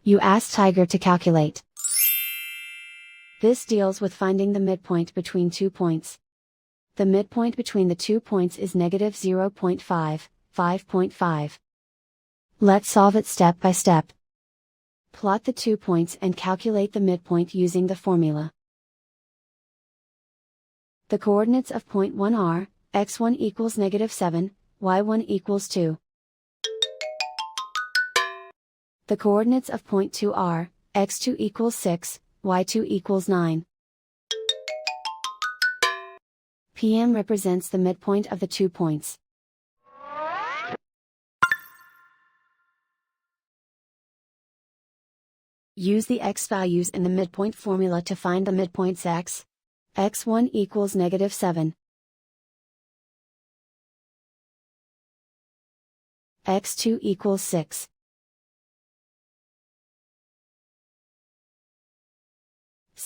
You ask Tiger to calculate. This deals with finding the midpoint between 2 points. The midpoint between the 2 points is negative 0.5, 5.5. Let's solve it step by step. Plot the 2 points and calculate the midpoint using the formula. The coordinates of point 1 are, x1 equals negative 7, y1 equals 2. The coordinates of point 2 are, x2 equals 6, y2 equals 9. PM represents the midpoint of the 2 points. Use the x values in the midpoint formula to find the midpoints x. x1 equals negative 7. x2 equals 6.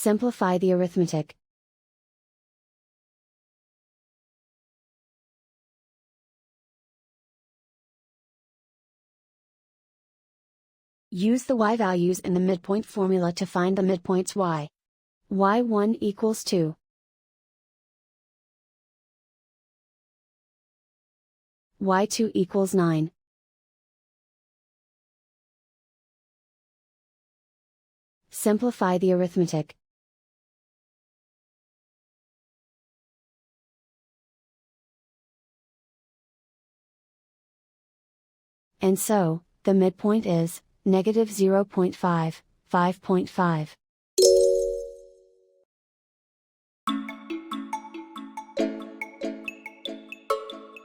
Simplify the arithmetic. Use the y values in the midpoint formula to find the midpoints y. y1 equals 2. y2 equals 9. Simplify the arithmetic. And so, the midpoint is, negative 0.5, 5.5.